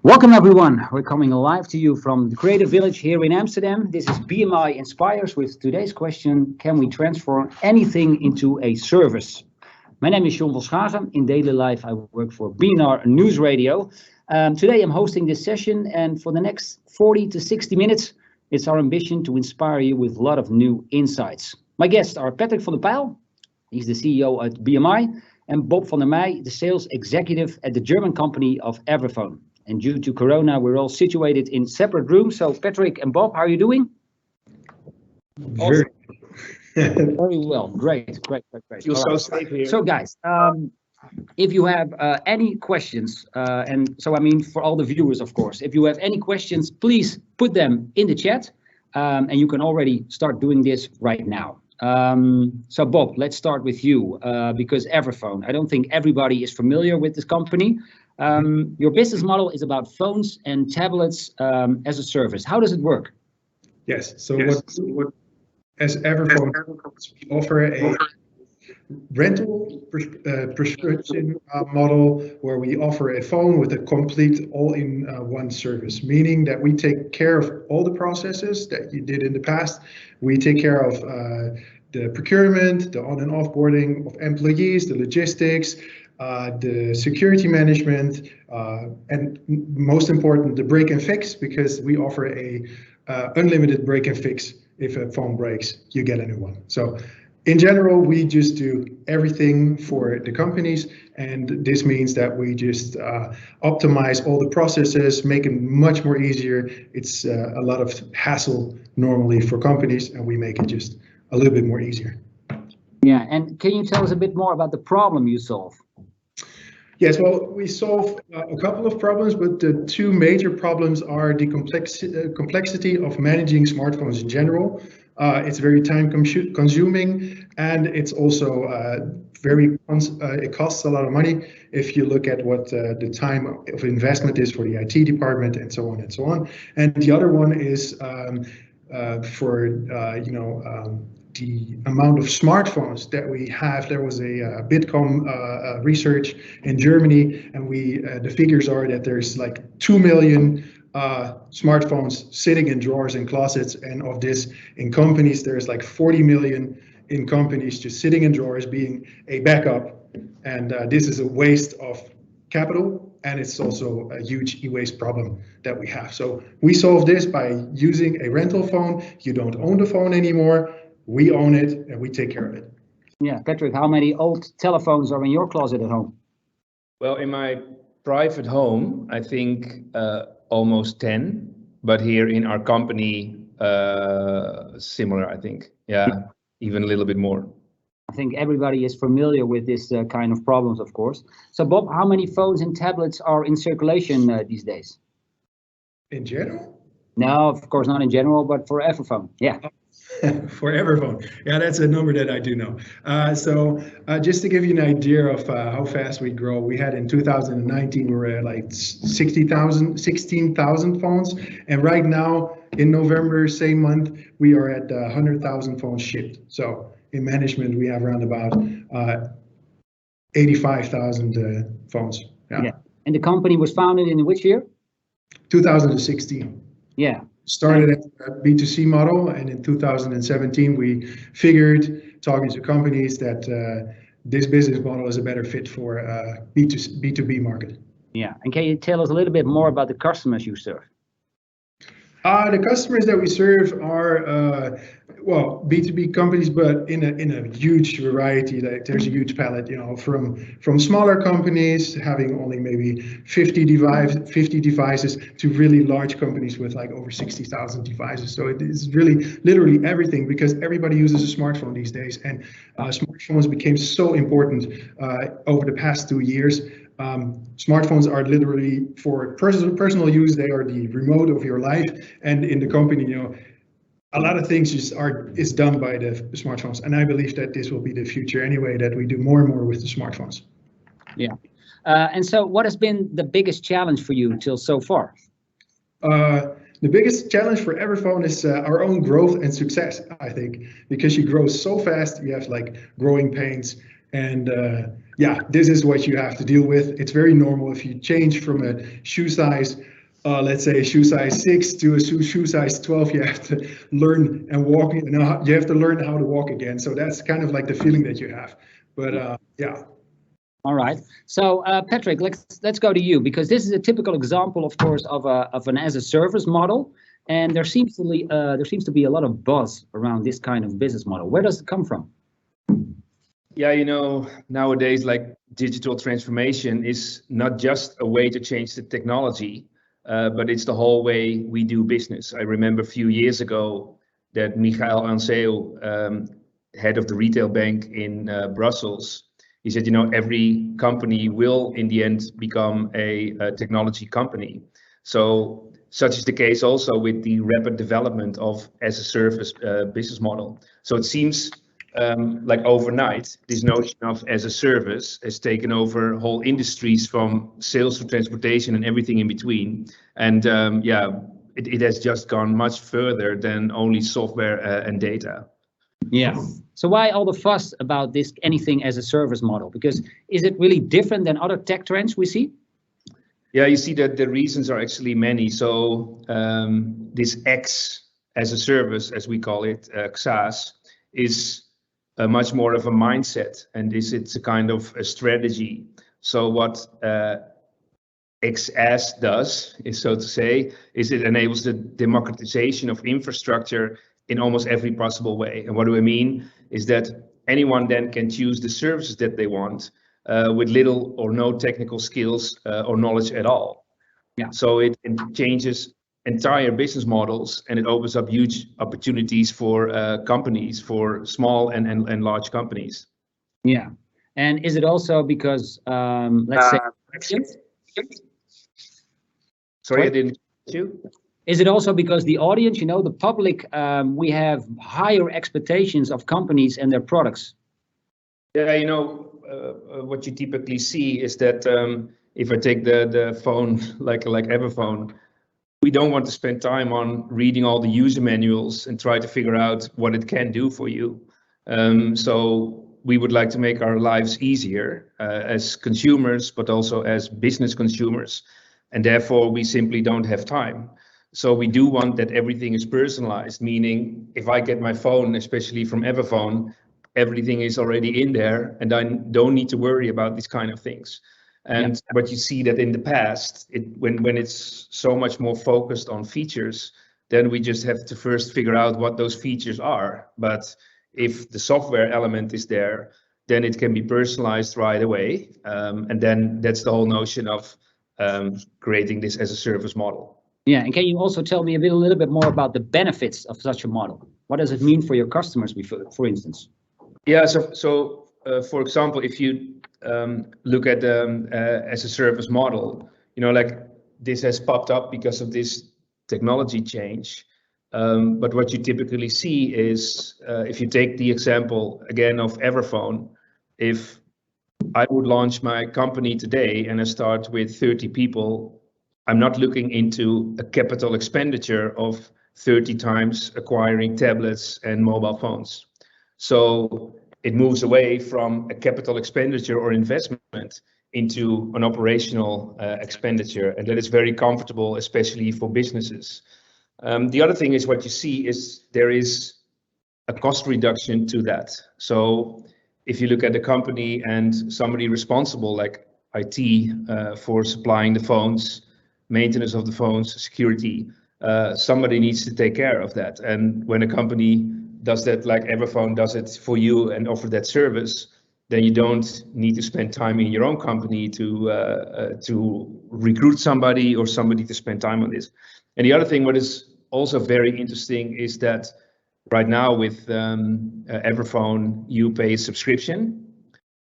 Welcome everyone. We're coming live to you from the Creative Village here in Amsterdam. This is BMI Inspires with today's question: can we transform anything into a service? My name is John van Schagen. In daily life, I work for BNR News Radio. Today I'm hosting this session, and for the next 40 to 60 minutes, it's our ambition to inspire you with a lot of new insights. My guests are Patrick van der Pijl. He's the CEO at BMI, and Bob van der Meij, the sales executive at the German company of everphone. And due to Corona, we're all situated in separate rooms. So Patrick and Bob, how are you doing? Very, Very well. Great. feel so safe here. So guys, if you have any questions, and so I mean for all the viewers, of course, if you have any questions, please put them in the chat, and you can already start doing this right now. So Bob, let's start with you, because everphone, I don't think everybody is familiar with this company. Your business model is about phones and tablets as a service. How does it work? Yes. So what as everphone we offer a rental prescription model where we offer a phone with a complete all-in-one service, meaning that we take care of all the processes that you did in the past. We take care of the procurement, the on and offboarding of employees, the logistics, the security management, and most important, the break and fix, because we offer a unlimited break and fix. If a phone breaks, you get a new one. So in general, we just do everything for the companies, and this means that we just optimize all the processes, make it much more easier. It's a lot of hassle normally for companies, and we make it just a little bit more easier. Yeah, and can you tell us a bit more about the problem you solve? Yes, well, we solve a couple of problems, but the two major problems are the complexity of managing smartphones in general. It's very time consuming, and it's also it costs a lot of money if you look at what the time of investment is for the IT department, and so on and so on. And the other one is the amount of smartphones that we have. There was a Bitkom research in Germany, and the figures are that there's like 2 million smartphones sitting in drawers and closets, and of this in companies there's like 40 million in companies just sitting in drawers being a backup, and this is a waste of capital, and it's also a huge e-waste problem that we have. So we solve this by using a rental phone. You don't own the phone anymore. We own it, and we take care of it. Yeah, Patrick, how many old telephones are in your closet at home? Well, in my private home, I think almost 10, but here in our company, similar, I think. Yeah, even a little bit more. I think everybody is familiar with this kind of problems, of course. So Bob, how many phones and tablets are in circulation these days? In general? No, of course not in general, but for everphone, yeah. For everphone, yeah, that's a number that I do know. So just to give you an idea of how fast we grow, we had in 2019 we were at like 16,000 phones, and right now in November, same month, we are at 100,000 phones shipped. So in management, we have around about 85,000 phones. Yeah. And the company was founded in which year? 2016. Yeah. Started as a B2C model, and in 2017 we figured, talking to companies, that this business model is a better fit for B2B market. Yeah, and can you tell us a little bit more about the customers you serve? The customers that we serve are B2B companies, but in a huge variety. Like there's a huge palette, from smaller companies having only maybe 50 devices to really large companies with like over 60,000 devices. So it is really literally everything, because everybody uses a smartphone these days, and smartphones became so important over the past 2 years. Smartphones are literally for personal use. They are the remote of your life, and in the company, a lot of things is done by the smartphones, and I believe that this will be the future anyway, that we do more and more with the smartphones. Yeah, and so what has been the biggest challenge for you till so far? The biggest challenge for everphone is our own growth and success, I think, because you grow so fast, you have like growing pains, and yeah, this is what you have to deal with. It's very normal if you change from a shoe size, let's say shoe size 6 to a shoe size 12, you have to learn and walk, you have to learn how to walk again. So that's kind of like the feeling that you have. But yeah. All right. So Patrick, let's go to you, because this is a typical example, of course, of an as a service model, and there seems to be a lot of buzz around this kind of business model. Where does it come from? Yeah, nowadays, like digital transformation is not just a way to change the technology, but it's the whole way we do business. I remember a few years ago that Michael Anseo, head of the retail bank in Brussels, he said, every company will in the end become a technology company. So such is the case also with the rapid development of as a service business model. So it seems like overnight, this notion of as a service has taken over whole industries from sales to transportation and everything in between. And yeah, it has just gone much further than only software and data. Yeah. So why all the fuss about this anything as a service model? Because is it really different than other tech trends we see? Yeah, you see that the reasons are actually many. So this X as a service, as we call it, XaaS, is much more of a mindset, and it's a kind of a strategy. So what XaaS does is, so to say, is it enables the democratization of infrastructure in almost every possible way. And what do I mean is that anyone then can choose the services that they want with little or no technical skills or knowledge at all. Yeah. So it changes entire business models, and it opens up huge opportunities for companies, for small and large companies. Yeah. And is it also because, let's say, sorry, I didn't get you. Is it also because the audience, the public, we have higher expectations of companies and their products? Yeah, what you typically see is that if I take the phone like everphone, we don't want to spend time on reading all the user manuals and try to figure out what it can do for you. So we would like to make our lives easier as consumers, but also as business consumers. And therefore, we simply don't have time. So we do want that everything is personalized, meaning if I get my phone, especially from everphone, everything is already in there and I don't need to worry about these kind of things. And But you see that in the past, when it's so much more focused on features, then we just have to first figure out what those features are. But if the software element is there, then it can be personalized right away. And then that's the whole notion of creating this as a service model. Yeah, and can you also tell me a little bit more about the benefits of such a model? What does it mean for your customers, for instance? Yeah, so for example, if you look at as a service model, like this has popped up because of this technology change. But what you typically see is, if you take the example again of everphone, if I would launch my company today and I start with 30 people, I'm not looking into a capital expenditure of 30 times acquiring tablets and mobile phones. So it moves away from a capital expenditure or investment into an operational expenditure, and that is very comfortable, especially for businesses. The other thing is what you see is there is a cost reduction to that. So if you look at the company and somebody responsible like IT for supplying the phones, maintenance of the phones, security, somebody needs to take care of that. And when a company does that, like everphone does it for you and offer that service, then you don't need to spend time in your own company to recruit somebody or somebody to spend time on this. And the other thing, what is also very interesting, is that right now with everphone, you pay a subscription,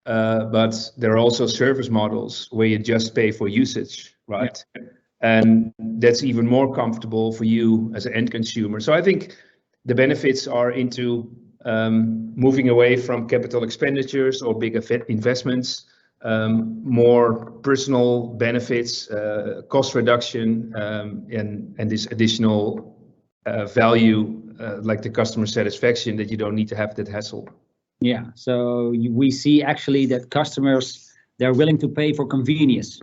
but there are also service models where you just pay for usage, right? Yeah. And that's even more comfortable for you as an end consumer. So I think the benefits are into moving away from capital expenditures or big investments, more personal benefits, cost reduction, and this additional value, like the customer satisfaction, that you don't need to have that hassle. Yeah, so we see actually that customers, they're willing to pay for convenience.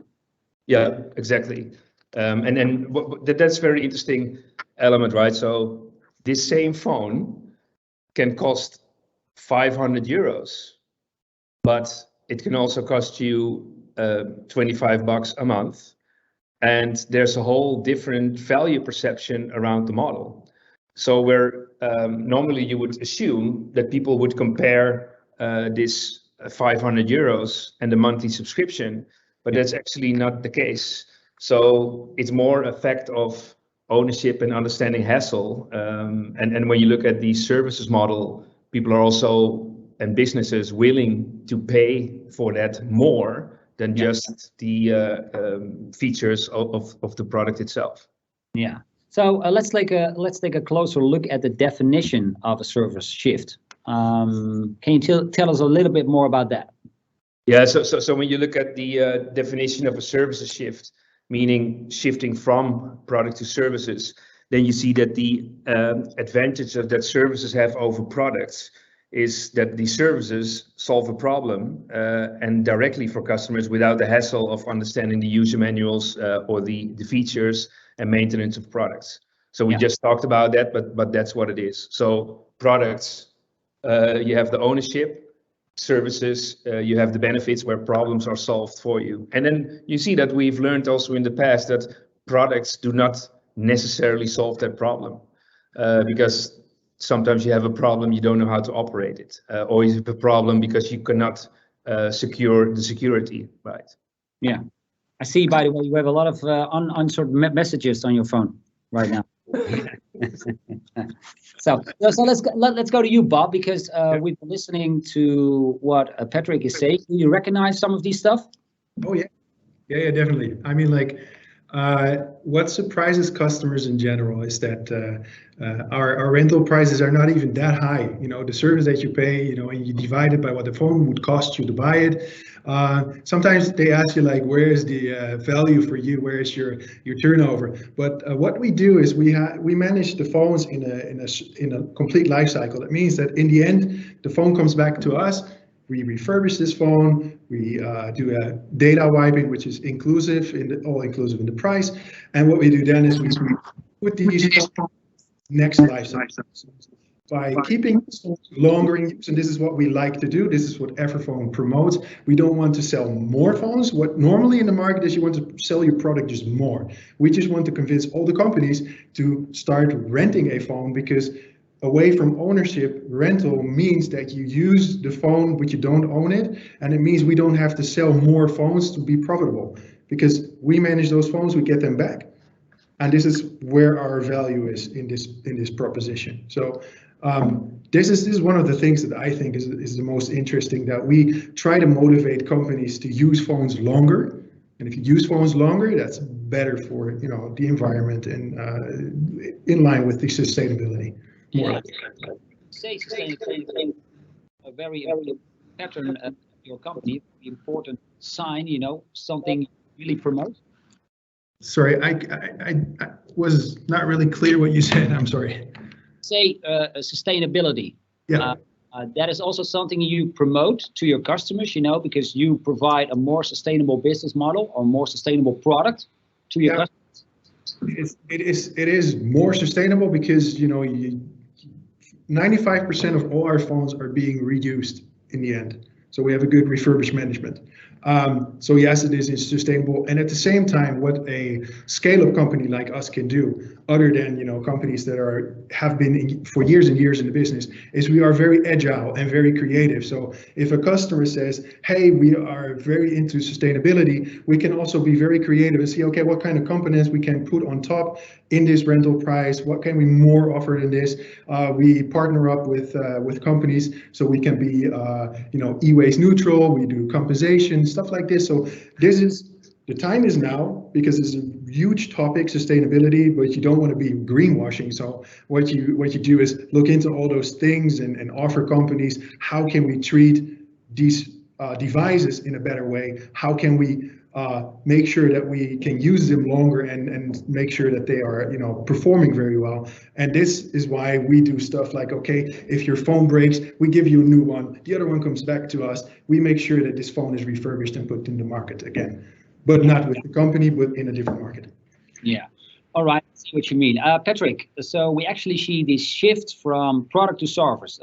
Yeah, exactly. And then that's very interesting element, right? So this same phone can cost 500 euros, but it can also cost you 25 bucks a month. And there's a whole different value perception around the model. So where normally you would assume that people would compare this 500 euros and the monthly subscription, but that's actually not the case. So it's more a fact of ownership and understanding hassle. And when you look at the services model, people are also, and businesses, willing to pay for that more than just the features of the product itself. Yeah. So let's take a closer look at the definition of a service shift. Can you tell us a little bit more about that? Yeah. So when you look at the definition of a services shift, meaning shifting from product to services, then you see that the advantage that services have over products is that the services solve a problem and directly for customers without the hassle of understanding the user manuals or the features and maintenance of products. So we just talked about that, but that's what it is. So products, you have the ownership. Services, you have the benefits where problems are solved for you. And then you see that we've learned also in the past that products do not necessarily solve that problem because sometimes you have a problem, you don't know how to operate it, or you have a problem because you cannot secure the security, right? Yeah. I see, by the way, you have a lot of unanswered messages on your phone right now. So let's go to you, Bob, because we've been listening to what Patrick is saying. Do you recognize some of these stuff? Oh yeah, definitely. I mean, like, what surprises customers in general is that our rental prices are not even that high. You know, the service that you pay, you know, and you divide it by what the phone would cost you to buy it. Sometimes they ask you, like, where is the value for you? Where is your turnover? But what we do is we manage the phones in a complete life cycle. That means that in the end, the phone comes back to us. We refurbish this phone. We do a data wiping, which is all inclusive in the price. And what we do then is we put these next life cycle. By keeping longer in use, and this is what we like to do. This is what everphone promotes. We don't want to sell more phones. What normally in the market is you want to sell your product just more. We just want to convince all the companies to start renting a phone, because away from ownership, rental means that you use the phone but you don't own it, and it means we don't have to sell more phones to be profitable, because we manage those phones, we get them back. And this is where our value is in this proposition. So this is one of the things that I think is the most interesting, that we try to motivate companies to use phones longer. And if you use phones longer, that's better for, you know, the environment and in line with the sustainability. Yeah. Say sustainability, a very important pattern of your company, important sign, you know, something you really promote. Sorry, I was not really clear what you said. I'm sorry. Say sustainability. Yeah. That is also something you promote to your customers, you know, because you provide a more sustainable business model or more sustainable product to your customers. It is more sustainable because, you know, 95% of all our phones are being reused in the end. So we have a good refurbished management. So yes, it is sustainable. And at the same time, what a scale-up company like us can do, other than, you know, companies that have been for years and years in the business, is we are very agile and very creative. So if a customer says, hey, we are very into sustainability, we can also be very creative and see, okay, what kind of components we can put on top in this rental price? What can we more offer than this? We partner up with companies so we can be, you know, e-waste neutral. We do compensation, stuff like this. So the time is now, because it's a huge topic, sustainability, but you don't want to be greenwashing. So what you do is look into all those things and offer companies, how can we treat these devices in a better way? How can we make sure that we can use them longer and make sure that they are, performing very well. And this is why we do stuff like, okay, if your phone breaks, we give you a new one. The other one comes back to us. We make sure that this phone is refurbished and put in the market again, but not with the company, but in a different market. Yeah. All right. I see what you mean. Patrick, so we actually see this shift from product to service.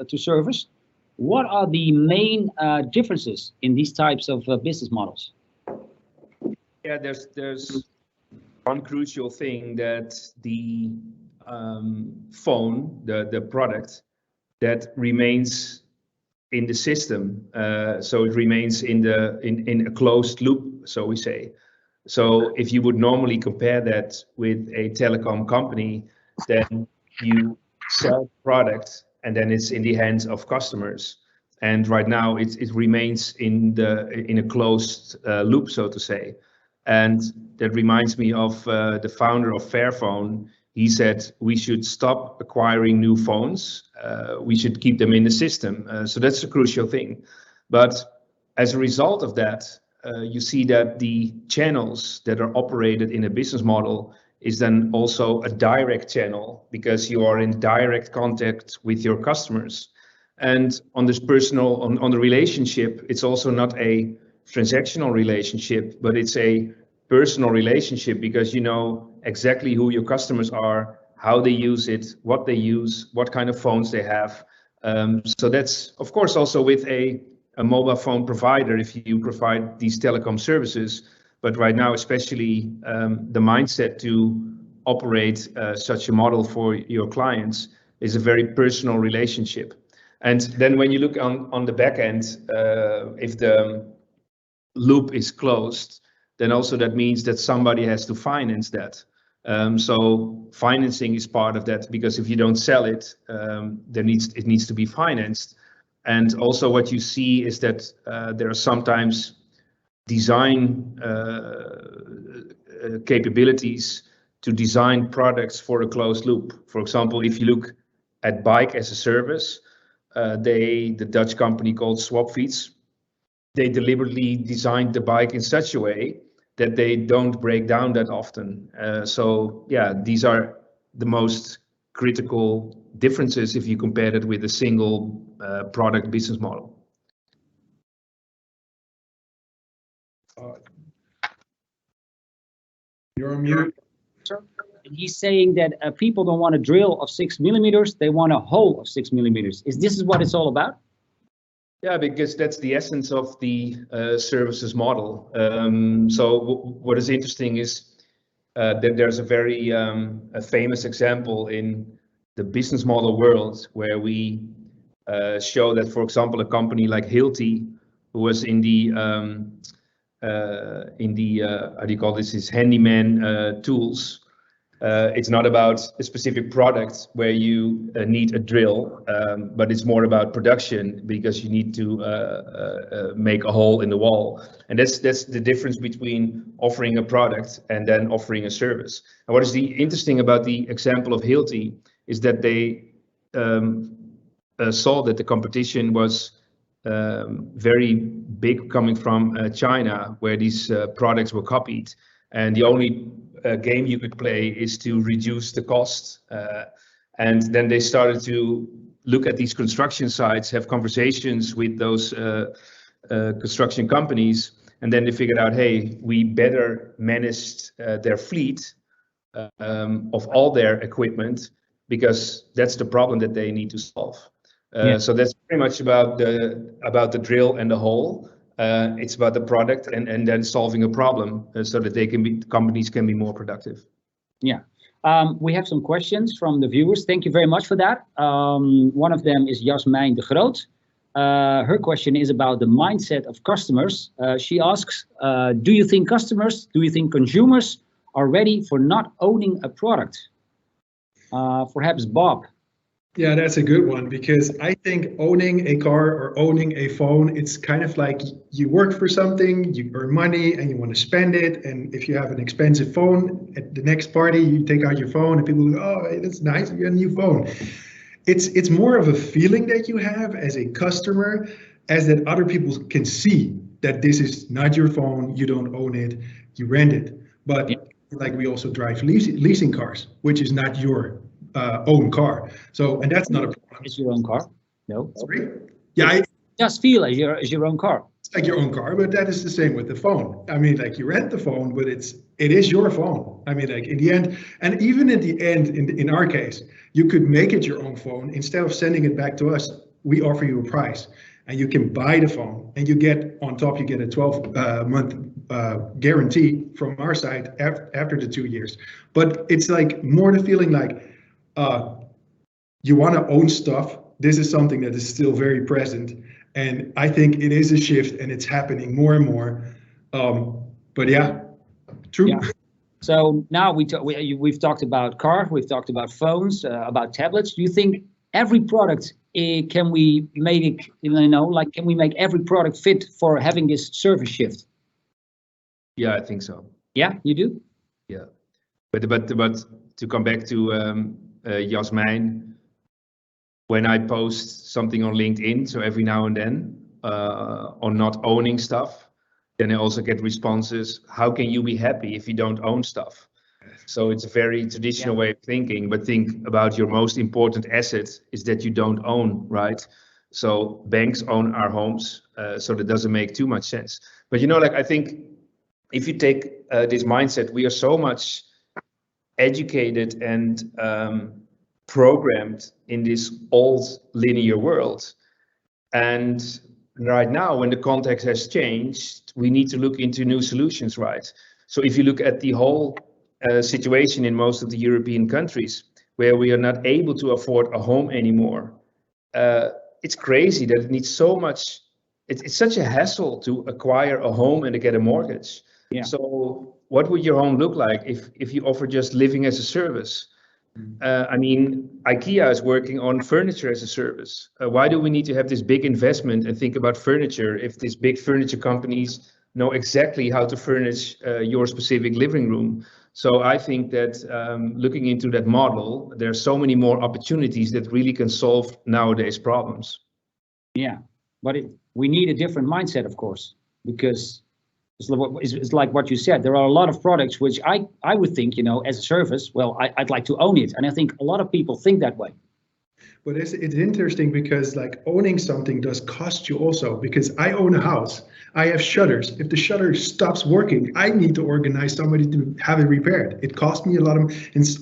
What are the main differences in these types of business models? Yeah, there's one crucial thing, that the phone, the product, that remains in the system. So it remains in a closed loop, so we say. So if you would normally compare that with a telecom company, then you sell product and then it's in the hands of customers. And right now it remains in a closed loop, so to say. And that reminds me of the founder of Fairphone. He said we should stop acquiring new phones. We should keep them in the system. So that's a crucial thing. But as a result of that, you see that the channels that are operated in a business model is then also a direct channel, because you are in direct contact with your customers. And on this on the relationship, it's also not a transactional relationship, but it's a personal relationship, because you know exactly who your customers are, how they use it, what they use, what kind of phones they have. So that's, of course, also with a mobile phone provider, if you provide these telecom services. But right now, especially the mindset to operate such a model for your clients is a very personal relationship. And then when you look on the back end, if the loop is closed, then also that means that somebody has to finance that. So financing is part of that, because if you don't sell it, it needs to be financed. And also what you see is that there are sometimes design capabilities to design products for a closed loop. For example, if you look at bike as a service, the Dutch company called Swapfiets, they deliberately designed the bike in such a way that they don't break down that often. So yeah, these are the most critical differences if you compare it with a single product business model. You're on mute. He's saying that people don't want a drill of 6 millimeters, they want a hole of 6 millimeters. This is what it's all about? Yeah, because that's the essence of the services model. So what is interesting is that there's a very a famous example in the business model world where we show that, for example, a company like Hilti, who was in the how do you call this, is handyman tools. It's not about a specific product where you need a drill, but it's more about production, because you need to make a hole in the wall. And that's the difference between offering a product and then offering a service. And what is interesting about the example of Hilti is that they saw that the competition was very big coming from China, where these products were copied, and the only game you could play is to reduce the cost. And then they started to look at these construction sites, have conversations with those construction companies, and then they figured out, hey, we better manage their fleet of all their equipment, because that's the problem that they need to solve. So that's pretty much about the drill and the hole. It's about the product and then solving a problem so that companies can be more productive. Yeah. We have some questions from the viewers. Thank you very much for that. One of them is Jasmijn de Groot. Her question is about the mindset of customers. She asks, do you think consumers are ready for not owning a product? Perhaps Bob. Yeah, that's a good one, because I think owning a car or owning a phone, it's kind of like you work for something, you earn money and you want to spend it. And if you have an expensive phone, at the next party, you take out your phone and people go, oh, hey, that's nice, you got a new phone. It's more of a feeling that you have as a customer, as that other people can see that this is not your phone, you don't own it, you rent it. But like we also drive leasing cars, which is not your own car. So, and that's not a problem. It's your own car. No. Sorry? Yeah, it does feel as your own car. It's like your own car, but that is the same with the phone. I mean, like you rent the phone, but it is your phone. I mean, like in the end, and even in the end, in our case, you could make it your own phone. Instead of sending it back to us, we offer you a price, and you can buy the phone, and you get on top, you get a 12-month guarantee from our side after the 2 years. But it's like more the feeling like you want to own stuff. This is something that is still very present. And I think it is a shift, and it's happening more and more. But yeah, true. Yeah. So now we've talked about cars, we've talked about phones, about tablets. Do you think every product can we make it? Can we make every product fit for having this service shift? Yeah, I think so. Yeah, you do. Yeah, but to come back to Jasmijn. When I post something on LinkedIn, so every now and then, on not owning stuff, then I also get responses, how can you be happy if you don't own stuff? So it's a very traditional way of thinking, but think about your most important asset is that you don't own, right? So banks own our homes, so that doesn't make too much sense. But I think if you take this mindset, we are so much educated and programmed in this old linear world, and right now when the context has changed, we need to look into new solutions, right? So if you look at the whole situation in most of the European countries where we are not able to afford a home anymore, it's crazy that it needs so much, it's such a hassle to acquire a home and to get a mortgage. So what would your home look like if you offer just living as a service? I mean, IKEA is working on furniture as a service. Why do we need to have this big investment and think about furniture if these big furniture companies know exactly how to furnish your specific living room? So I think that looking into that model, there are so many more opportunities that really can solve nowadays problems. Yeah, but we need a different mindset, of course, because it's like what you said. There are a lot of products which I would think, as a service, well, I'd like to own it. And I think a lot of people think that way. But it's interesting because like owning something does cost you also, because I own a house. I have shutters. If the shutter stops working, I need to organize somebody to have it repaired. It costs me a lot of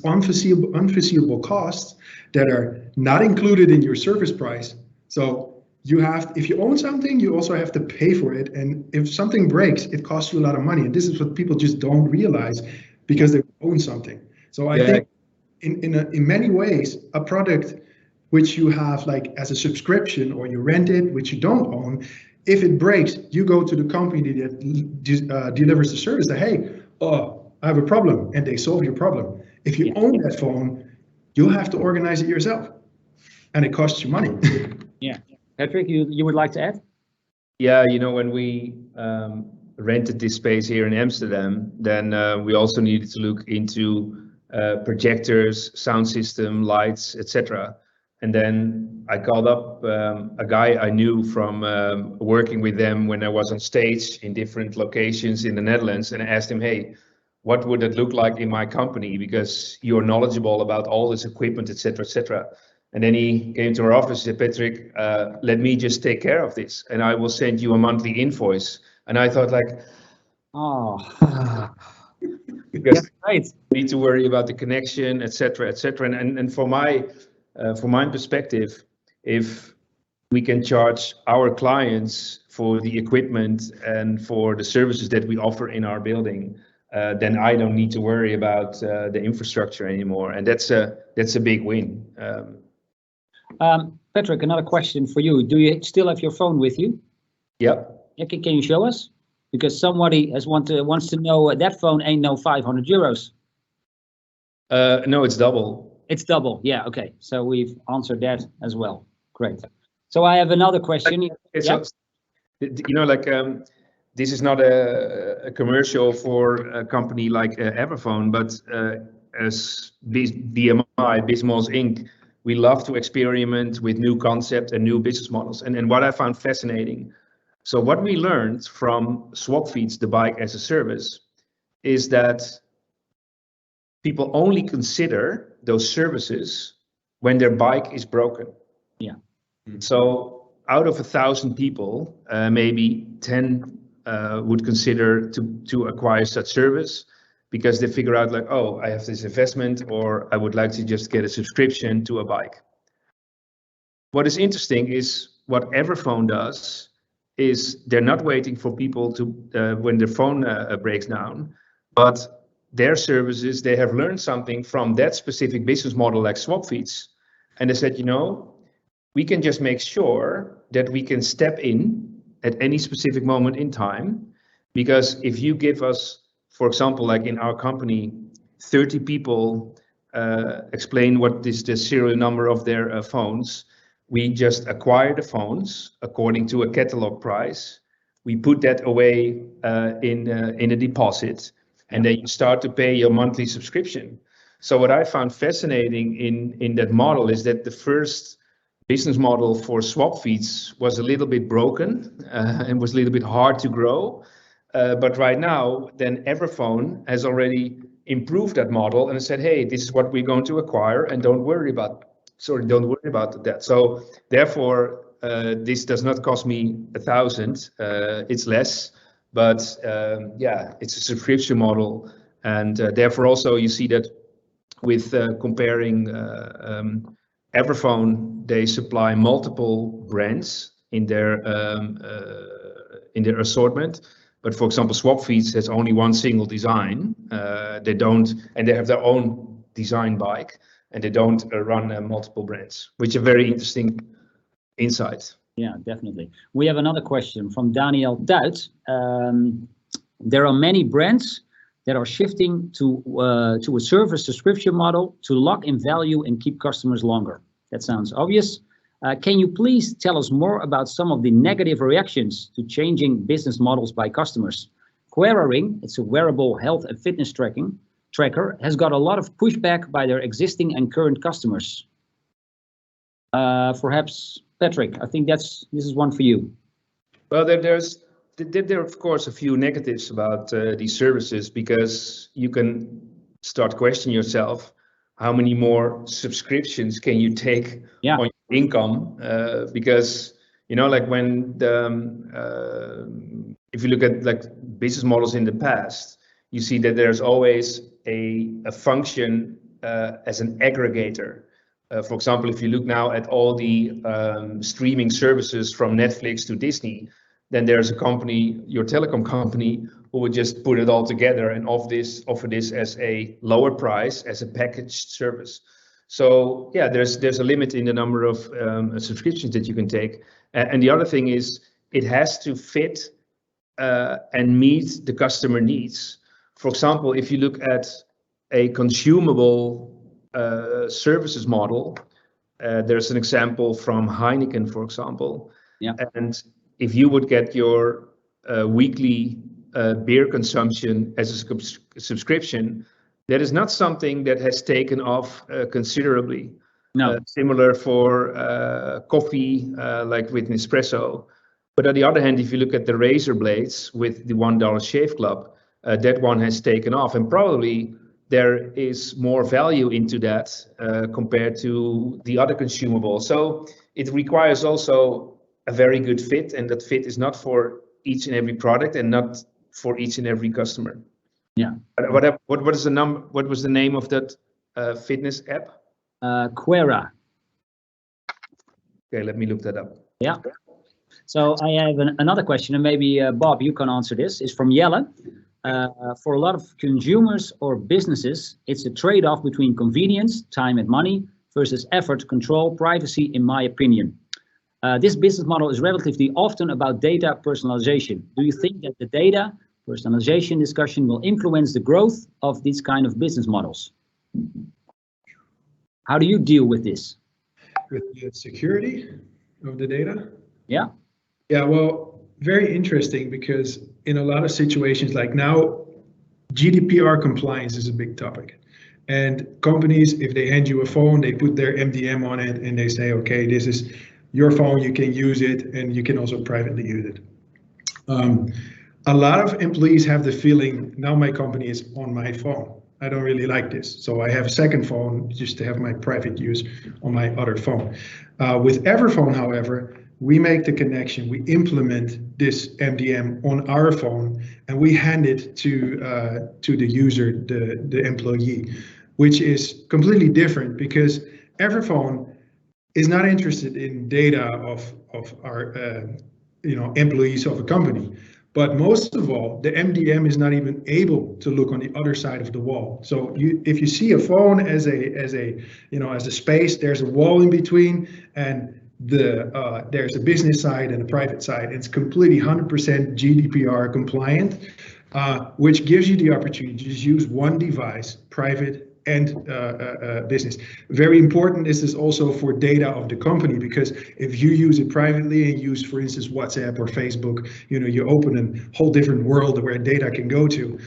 unforeseeable costs that are not included in your service price. So if you own something, you also have to pay for it. And if something breaks, it costs you a lot of money. And this is what people just don't realize because they own something. So I think in many ways, a product which you have like as a subscription or you rent it, which you don't own, if it breaks, you go to the company that delivers the service. Say, hey, I have a problem, and they solve your problem. If you own that phone, you'll have to organize it yourself, and it costs you money. Yeah. Patrick, you would like to add? Yeah, when we rented this space here in Amsterdam, then we also needed to look into projectors, sound system, lights, etc. And then I called up a guy I knew from working with them when I was on stage in different locations in the Netherlands, and I asked him, hey, what would it look like in my company? Because you're knowledgeable about all this equipment, etc., etc. And then he came to our office and said, Patrick, let me just take care of this, and I will send you a monthly invoice. And I thought like, because I need to worry about the connection, etc., etc. And from my perspective, if we can charge our clients for the equipment and for the services that we offer in our building, then I don't need to worry about the infrastructure anymore, and that's a big win. Patrick, another question for you. Do you still have your phone with you? Yeah. Can you show us? Because somebody wants to know that phone ain't no 500 euros. No, it's double. It's double. Yeah. Okay. So we've answered that as well. Great. So I have another question. This is not a commercial for a company like Everphone, but as BMI, Bismos Inc., we love to experiment with new concepts and new business models. And what I found fascinating So what we learned from SwapFeeds, the bike as a service, is that people only consider those services when their bike is broken. Yeah. So out of 1,000 people, maybe 10 would consider to acquire such service because they figure out like, oh, I have this investment, or I would like to just get a subscription to a bike. What is interesting is what everphone does is they're not waiting for people to when their phone breaks down, but their services, they have learned something from that specific business model like SwapFeeds. And they said, you know, we can just make sure that we can step in at any specific moment in time, because if you give us, for example, like in our company, 30 people explain what is the serial number of their phones, we just acquire the phones according to a catalog price. We put that away in a deposit, and then you start to pay your monthly subscription. So what I found fascinating in that model is that the first business model for SwapFeeds was a little bit broken and was a little bit hard to grow. But right now, then everphone has already improved that model and said, hey, this is what we're going to acquire, and don't worry about that. So therefore, this does not cost me 1,000, it's less, but yeah, it's a subscription model. And therefore also you see that with comparing everphone, they supply multiple brands in their assortment. But for example, SwapFeeds has only one single design. They don't, and they have their own design bike, and they don't run multiple brands, which is a very interesting insight. Yeah, definitely. We have another question from Daniel Duits. There are many brands that are shifting to a service subscription model to lock in value and keep customers longer. That sounds obvious. Can you please tell us more about some of the negative reactions to changing business models by customers? Quera Ring, it's a wearable health and fitness tracker, has got a lot of pushback by their existing and current customers. Perhaps Patrick, I think this is one for you. Well, there are of course a few negatives about these services, because you can start questioning yourself, how many more subscriptions can you take on your income? Because, you know, like when if you look at like business models in the past, you see that there's always a function as an aggregator. For example, if you look now at all the streaming services from Netflix to Disney, then there's a company, your telecom company, who would just put it all together and offer this as a lower price, as a packaged service. So yeah, there's a limit in the number of subscriptions that you can take. And the other thing is, it has to fit and meet the customer needs. For example, if you look at a consumable services model, there's an example from Heineken, for example. Yeah. And if you would get your weekly beer consumption as a subscription, that is not something that has taken off considerably. No. Similar for coffee, like with Nespresso. But on the other hand, if you look at the razor blades with the $1 Shave Club, that one has taken off, and probably there is more value into that compared to the other consumables. So it requires also a very good fit, and that fit is not for each and every product and not for each and every customer. Yeah. What was the name of that fitness app? Quera. Okay, let me look that up. Yeah. So I have another question, and maybe Bob, you can answer this. It's from Jelle. For a lot of consumers or businesses, it's a trade-off between convenience, time and money, versus effort, control, privacy, in my opinion. This business model is relatively often about data personalization. Do you think that the data personalization discussion will influence the growth of these kind of business models? How do you deal with this? With the security of the data? Yeah. Yeah, well, very interesting, because in a lot of situations like now, GDPR compliance is a big topic. And companies, if they hand you a phone, they put their MDM on it and they say, okay, this is your phone, you can use it, and you can also privately use it. A lot of employees have the feeling, now my company is on my phone. I don't really like this. So I have a second phone just to have my private use on my other phone. With everphone, however, we make the connection, we implement this MDM on our phone, and we hand it to the user, the employee, which is completely different because everphone is not interested in data of our employees of a company. But most of all, the MDM is not even able to look on the other side of the wall. So if you see a phone as a space, there's a wall in between, and there's a business side and a private side. It's completely 100% GDPR compliant, which gives you the opportunity to just use one device, private and business. Very important is this also for data of the company, because if you use it privately and use, for instance, WhatsApp or Facebook, you open a whole different world where data can go to.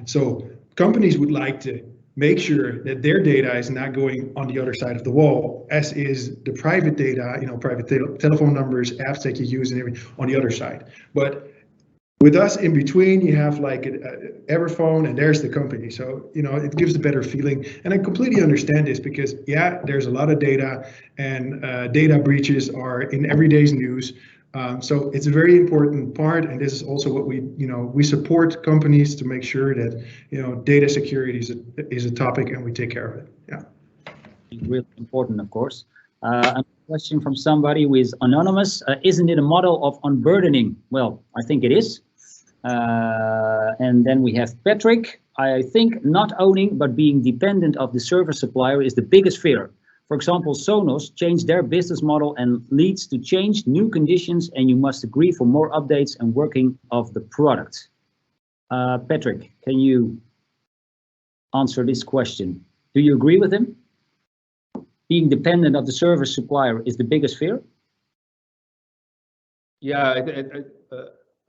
So companies would like to make sure that their data is not going on the other side of the wall, as is the private data, private telephone numbers, apps that you use and everything on the other side. But with us in between, you have like everphone, and there's the company. So, it gives a better feeling. And I completely understand this because, yeah, there's a lot of data, and data breaches are in everyday's news. So it's a very important part. And this is also what we support companies to make sure that, data security is a topic and we take care of it. Yeah. Really important, of course. A question from somebody who is anonymous. Isn't it a model of unburdening? Well, I think it is. And then we have Patrick. I think not owning but being dependent of the service supplier is the biggest fear. For example, Sonos changed their business model and leads to change new conditions, and you must agree for more updates and working of the product. Patrick, can you answer this question? Do you agree with him? Being dependent of the service supplier is the biggest fear? Yeah,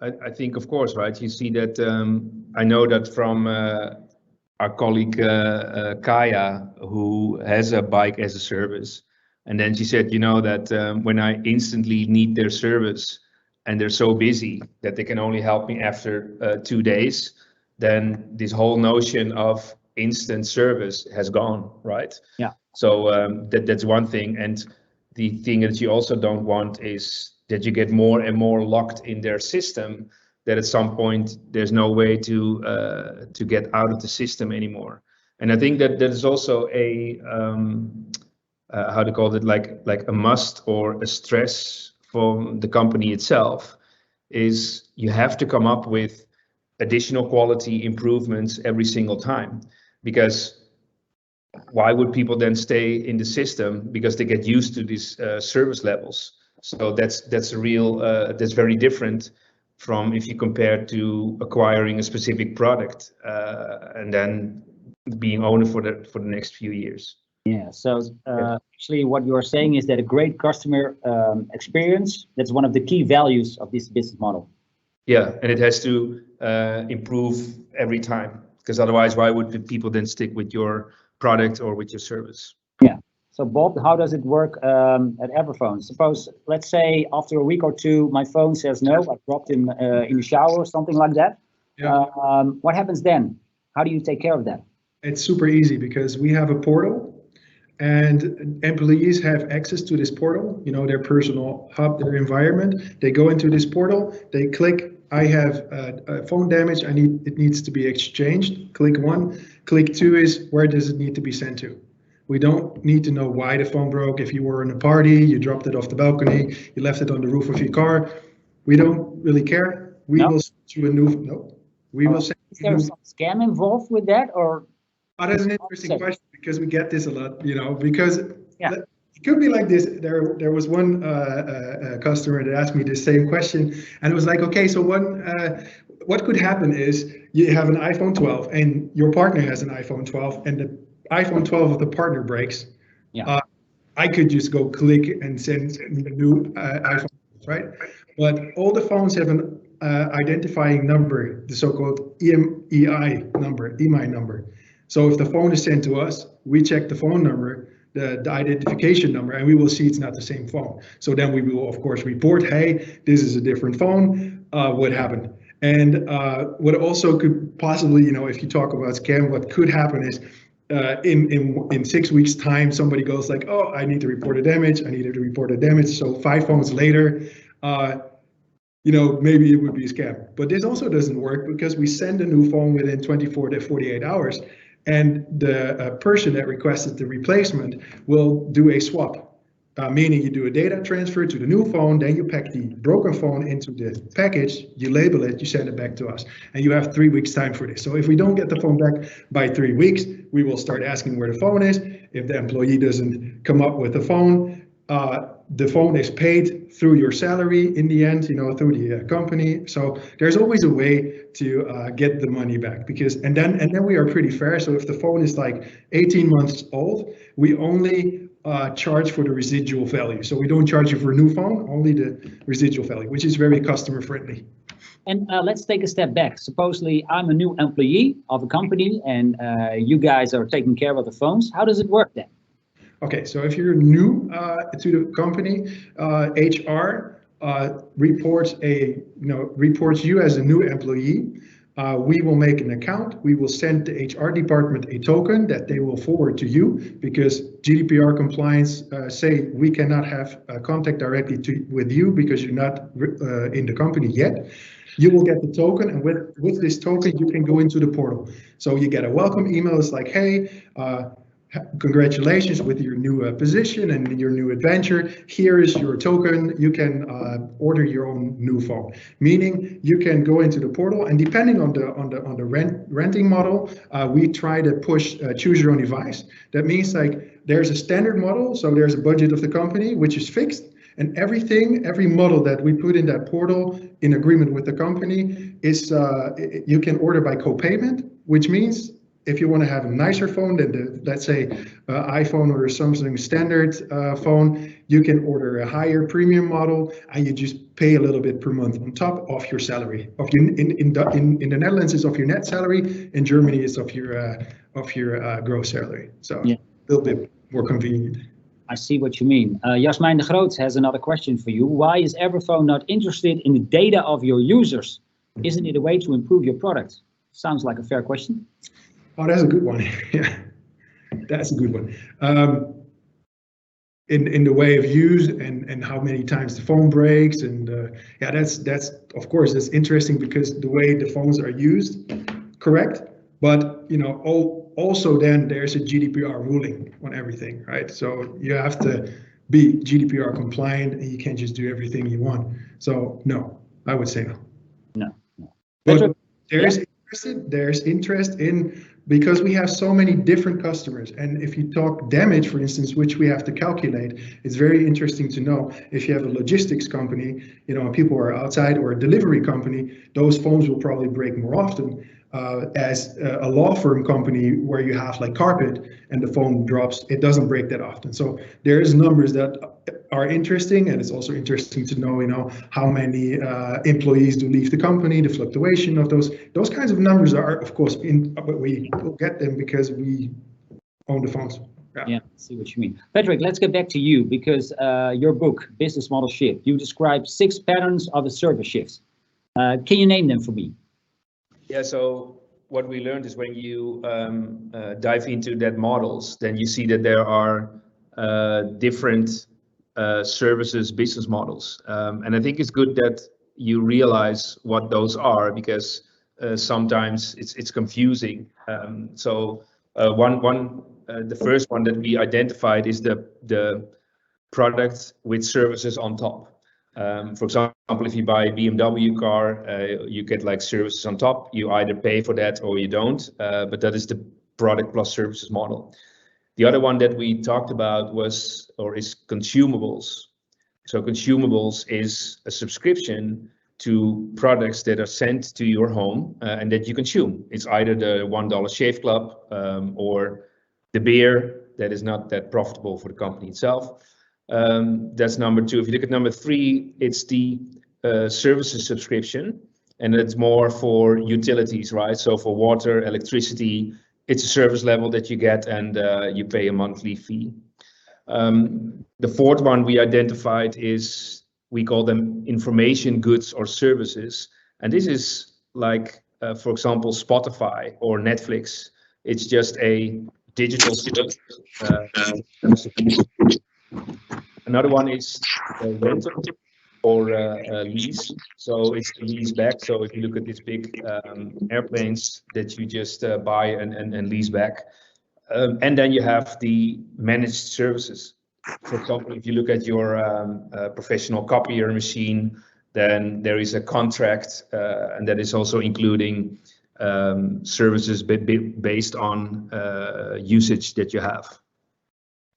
I think, of course, right? You see that, I know that from our colleague Kaya, who has a bike as a service. And then she said, that when I instantly need their service and they're so busy that they can only help me after 2 days, then this whole notion of instant service has gone, right? Yeah. So that's one thing. And the thing that you also don't want is that you get more and more locked in their system, that at some point there's no way to get out of the system anymore. And I think that there's also a how to call it, like a must or a stress from the company itself, is you have to come up with additional quality improvements every single time, because why would people then stay in the system? Because they get used to these service levels. So that's a real that's very different from if you compare to acquiring a specific product and then being owner for the next few years. Yeah. So actually, what you are saying is that a great customer experience, that's one of the key values of this business model. Yeah, and it has to improve every time, because otherwise, why would people then stick with your product or with your service? Yeah. So Bob, how does it work at everphone? Suppose, let's say after a week or two, my phone says no, I dropped him in the shower or something like that. Yeah. What happens then? How do you take care of that? It's super easy because we have a portal, and employees have access to this portal, their personal hub, their environment. They go into this portal, they click, I have a phone damage, it needs to be exchanged. Click 1. Click 2 is, where does it need to be sent to? We don't need to know why the phone broke. If you were in a party, you dropped it off the balcony, you left it on the roof of your car. We don't really care. We will send you a new, no. We will send you. Is there some scam involved with that, or? Oh, that's an interesting question, because we get this a lot, because it could be like this. There was one customer that asked me the same question, and it was like, okay, so what could happen is you have an iPhone 12 and your partner has an iPhone 12, and the iPhone 12 of the partner breaks. Yeah. I could just go click and send a new iPhone, right? But all the phones have an identifying number, the so-called EMI number. So if the phone is sent to us, we check the phone number, the identification number, and we will see it's not the same phone. So then we will, of course, report, hey, this is a different phone. What happened? And what also could possibly, if you talk about scam, what could happen is in 6 weeks' time, somebody goes like, oh, I need to report a damage. I needed to report a damage. So 5 phones later, maybe it would be a scam. But this also doesn't work because we send a new phone within 24 to 48 hours. And the person that requested the replacement will do a swap, meaning you do a data transfer to the new phone, then you pack the broken phone into the package, you label it, you send it back to us. And you have 3 weeks time for this. So if we don't get the phone back by 3 weeks, we will start asking where the phone is. If the employee doesn't come up with the phone is paid through your salary in the end, through the company. So there's always a way to get the money back, and then we are pretty fair. So if the phone is like 18 months old, we only charge for the residual value. So we don't charge you for a new phone, only the residual value, which is very customer friendly. And let's take a step back. Supposedly I'm a new employee of a company and you guys are taking care of the phones. How does it work then? Okay, so if you're new to the company, HR reports you as a new employee. We will make an account. We will send the HR department a token that they will forward to you, because GDPR compliance say we cannot have contact directly with you because you're not in the company yet. You will get the token, and with this token you can go into the portal. So you get a welcome email. It's like, hey, congratulations with your new position and your new adventure. Here is your token. You can order your own new phone. Meaning you can go into the portal, and depending on the renting model, we try to push choose your own device. That means like there's a standard model, so there's a budget of the company which is fixed, and every model that we put in that portal in agreement with the company is you can order by co-payment, which means if you want to have a nicer phone than let's say, iPhone or a Samsung standard phone, you can order a higher premium model, and you just pay a little bit per month on top of your salary. In the Netherlands, it's of your net salary. In Germany, it's of your gross salary. So yeah, a little bit more convenient. I see what you mean. Jasmijn de Groot has another question for you. Why is everphone not interested in the data of your users? Isn't it a way to improve your product? Sounds like a fair question. Oh, that's a good one. Yeah, that's a good one. In the way of use and how many times the phone breaks, and yeah, that's of course that's interesting because the way the phones are used, correct. But also then there's a GDPR ruling on everything, right? So you have to be GDPR compliant, and you can't just do everything you want. So no, I would say no. No. But there's interest in, because we have so many different customers. And if you talk damage, for instance, which we have to calculate, it's very interesting to know if you have a logistics company, people are outside, or a delivery company, those phones will probably break more often. As a law firm company where you have like carpet and the phone drops, it doesn't break that often. So there's numbers that are interesting, and it's also interesting to know, how many employees do leave the company, the fluctuation of those kinds of numbers are, of course, but we will get them because we own the phones. Yeah, I see what you mean. Patrick, let's get back to you, because your book, Business Model Shift, you describe 6 patterns of a service shift. Can you name them for me? Yeah, so what we learned is when you dive into that models, then you see that there are different services business models. And I think it's good that you realize what those are, because sometimes it's confusing. So the first one that we identified is the product with services on top. For example, if you buy a BMW car, you get like services on top. You either pay for that or you don't, but that is the product plus services model. The other one that we talked about is consumables. So consumables is a subscription to products that are sent to your home and that you consume. It's either the $1 shave club or the beer that is not that profitable for the company itself. That's number 2. If you look at number 3, it's the services subscription, and it's more for utilities, right? So for water, electricity, it's a service level that you get, and you pay a monthly fee. The fourth one we identified is, we call them information goods or services. And this is like, for example, Spotify or Netflix. It's just a digital service. Another one is rental or lease. So it's lease back. So if you look at these big airplanes that you just buy and lease back. And then you have the managed services. For example, if you look at your professional copier machine, then there is a contract, and that is also including services based on usage that you have.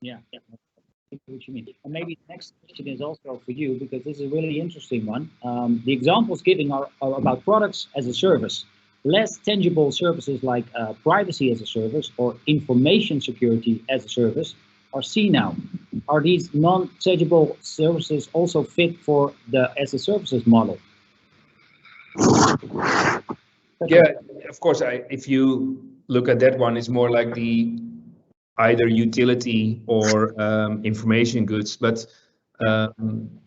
Yeah, I think what you mean. And maybe the next question is also for you, because this is a really interesting one. The examples given are about products as a service. Less tangible services like privacy as a service or information security as a service are seen now. Are these non-tangible services also fit for the as a services model? Yeah, of course. If you look at that one, it's more like the either utility or information goods, but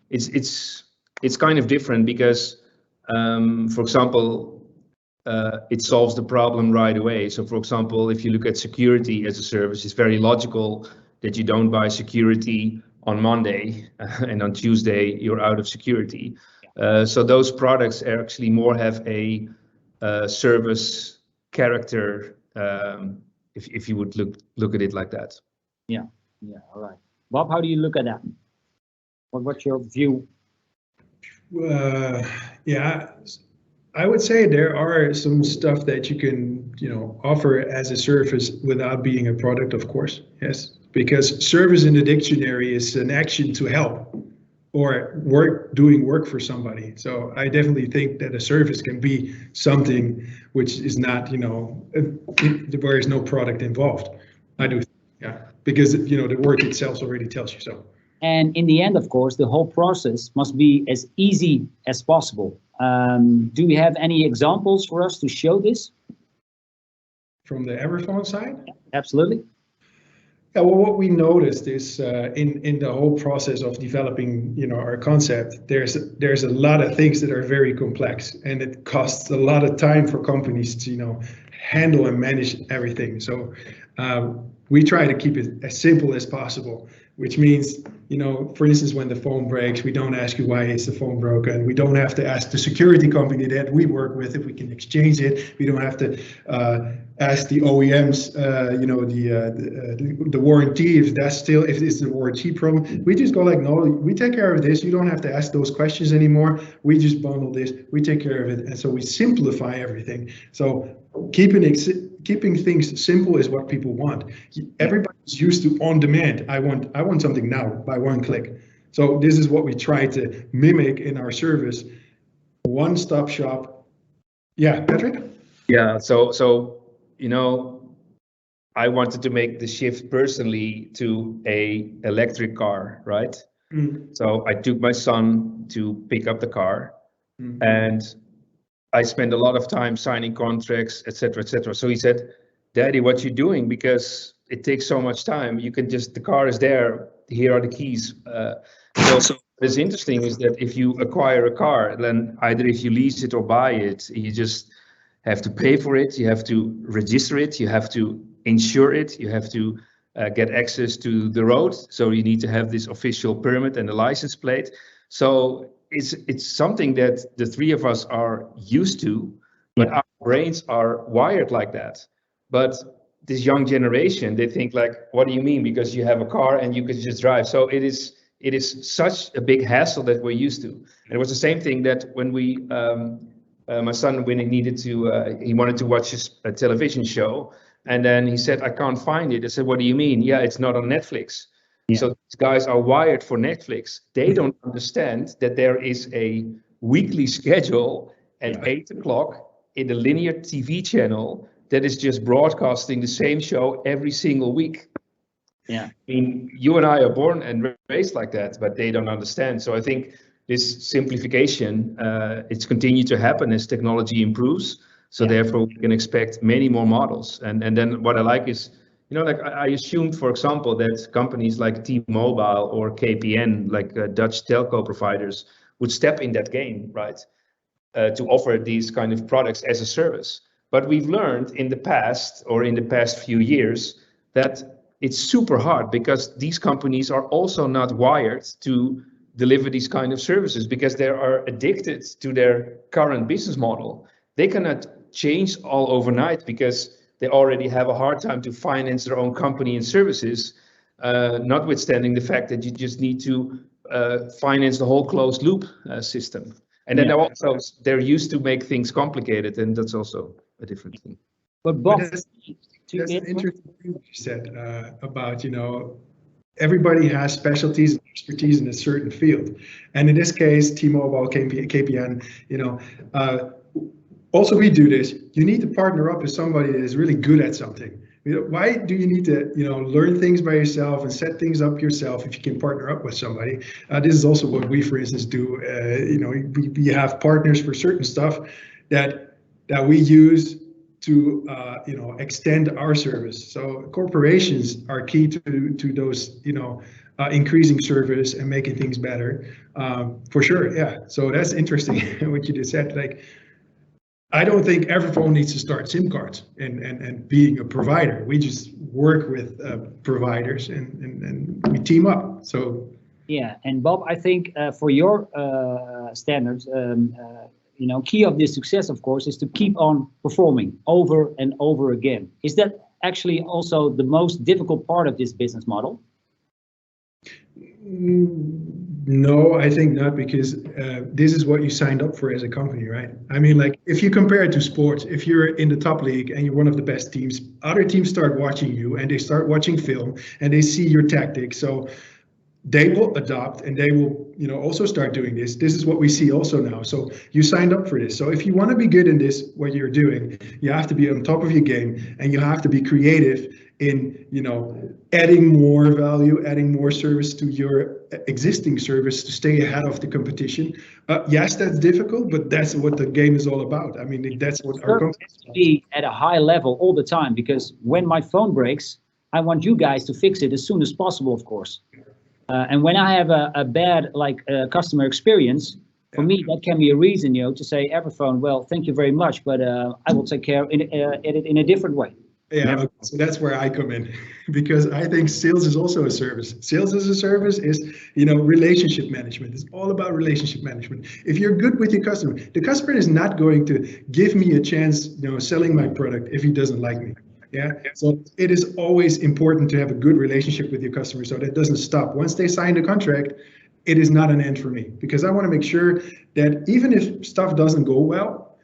it's kind of different because, for example, it solves the problem right away. So for example, if you look at security as a service, it's very logical that you don't buy security on Monday and on Tuesday you're out of security. So those products actually more have a service character, if you would look at it like that. Yeah, all right. Bob, how do you look at that? What's your view? Yeah. I would say there are some stuff that you can, offer as a service without being a product, of course. Yes, because service in the dictionary is an action to help or doing work for somebody. So I definitely think that a service can be something which is not, where there's no product involved. I do, yeah, because the word itself already tells you so. And in the end, of course, the whole process must be as easy as possible. Do we have any examples for us to show this? From the everphone side? Absolutely. Yeah, well, what we noticed is in the whole process of developing, our concept, there's a lot of things that are very complex, and it costs a lot of time for companies to, handle and manage everything. So we try to keep it as simple as possible, which means, for instance, when the phone breaks, we don't ask you why is the phone broken. We don't have to ask the security company that we work with if we can exchange it. We don't have to ask the OEMs, the warranty if it's the warranty problem. We just go like, no, we take care of this. You don't have to ask those questions anymore. We just bundle this. We take care of it, and so we simplify everything. So keeping things simple is what people want. Everybody's used to on demand. I want something now by one click. So this is what we try to mimic in our service. One-stop shop. Yeah, Patrick? Yeah, so I wanted to make the shift personally to a electric car, right? So I took my son to pick up the car, and I spent a lot of time signing contracts, etc., etc. So he said, "Daddy, what you doing? Because it takes so much time. You can the car is there. Here are the keys." So what's interesting is that if you acquire a car, then either if you lease it or buy it, you just have to pay for it. You have to register it. You have to insure it. You have to get access to the road. So you need to have this official permit and a license plate. So it's something that the three of us are used to, but our brains are wired like that. But this young generation, they think like, what do you mean? Because you have a car and you could just drive. So it is such a big hassle that we're used to. And it was the same thing that when my son, when he wanted to watch a television show, and then he said, I can't find it. I said, what do you mean? Yeah, it's not on Netflix. Yeah. So these guys are wired for Netflix. They don't understand that there is a weekly schedule at 8 o'clock in the linear TV channel that is just broadcasting the same show every single week. Yeah. I mean, you and I are born and raised like that, but they don't understand. So I think this simplification, it's continued to happen as technology improves. So therefore we can expect many more models. And then what I like is, You know, like I assumed, for example, that companies like T-Mobile or KPN, like Dutch telco providers, would step in that game, right, to offer these kind of products as a service. But we've learned in the past, or in the past few years, that it's super hard because these companies are also not wired to deliver these kind of services because they are addicted to their current business model. They cannot change all overnight because they already have a hard time to finance their own company and services, notwithstanding the fact that you just need to finance the whole closed loop system. And then they're used to make things complicated, and that's also a different thing. But Bob, that's an interesting thing you said about, everybody has specialties and expertise in a certain field. And in this case, T-Mobile, KPN, also we do this. You need to partner up with somebody that is really good at something. Why do you need to, learn things by yourself and set things up yourself if you can partner up with somebody? This is also what we, for instance, do. We have partners for certain stuff that we use to extend our service. So corporations are key to those increasing service and making things better, for sure. Yeah. So that's interesting what you just said. Like, I don't think everphone needs to start SIM cards and being a provider. We just work with providers and we team up. So yeah, and Bob, I think for your standards, key of this success, of course, is to keep on performing over and over again. Is that actually also the most difficult part of this business model? No, I think not, because this is what you signed up for as a company, right? I mean, like, if you compare it to sports, if you're in the top league and you're one of the best teams, other teams start watching you and they start watching film and they see your tactics. So they will adopt and they will, also start doing this. This is what we see also now. So you signed up for this. So if you want to be good in this, what you're doing, you have to be on top of your game and you have to be creative in, adding more value, adding more service to your existing service to stay ahead of the competition. Yes, that's difficult, but that's what the game is all about. I mean, that's what our company has to be at a high level all the time, because when my phone breaks, I want you guys to fix it as soon as possible, of course. And when I have a bad customer experience, for me that can be a reason, to say, everphone, well, thank you very much, but I will take care of it in a different way. Yeah, so that's where I come in, because I think sales is also a service. Sales as a service is, relationship management. It's all about relationship management. If you're good with your customer, the customer is not going to give me a chance, selling my product if he doesn't like me. Yeah. So it is always important to have a good relationship with your customer, so that doesn't stop. Once they sign the contract, it is not an end for me, because I want to make sure that even if stuff doesn't go well,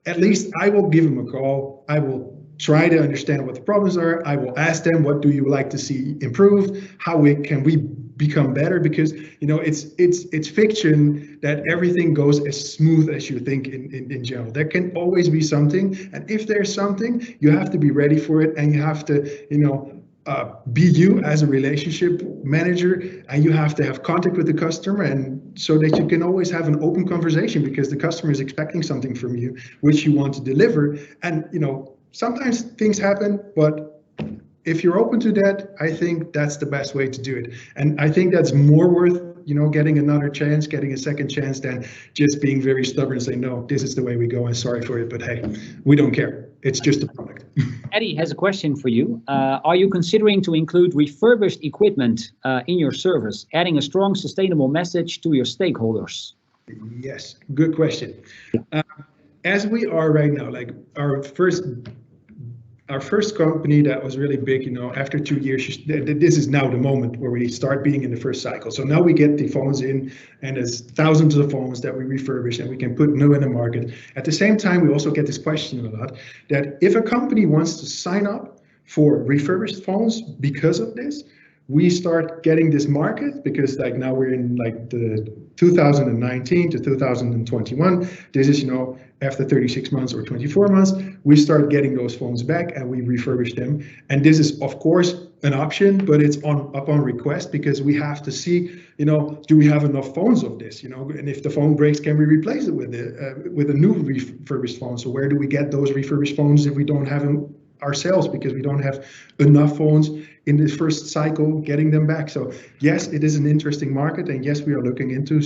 at least I will give them a call. I will try to understand what the problems are. I will ask them, what do you like to see improved? How can we become better? Because it's fiction that everything goes as smooth as you think in general. There can always be something, and if there's something, you have to be ready for it, and you have to be you as a relationship manager, and you have to have contact with the customer, and so that you can always have an open conversation, because the customer is expecting something from you which you want to deliver. And sometimes things happen, but if you're open to that, I think that's the best way to do it. And I think that's more worth, getting another chance, getting a second chance, than just being very stubborn and saying, no, this is the way we go, and sorry for it, but hey, we don't care. It's just a product. Eddie has a question for you. Are you considering to include refurbished equipment in your service, adding a strong sustainable message to your stakeholders? Yes, good question. As we are right now, like our first company that was really big, after 2 years, this is now the moment where we start being in the first cycle. So now we get the phones in, and there's thousands of phones that we refurbish and we can put new in the market. At the same time, we also get this question a lot, that if a company wants to sign up for refurbished phones because of this, we start getting this market, because like now we're in like the 2019 to 2021. This is, after 36 months or 24 months, we start getting those phones back and we refurbish them. And this is, of course, an option, but it's upon request, because we have to see, do we have enough phones of this, and if the phone breaks, can we replace it with a new refurbished phone? So where do we get those refurbished phones if we don't have them ourselves because we don't have enough phones in the first cycle getting them back. So yes, it is an interesting market, and yes, we are looking into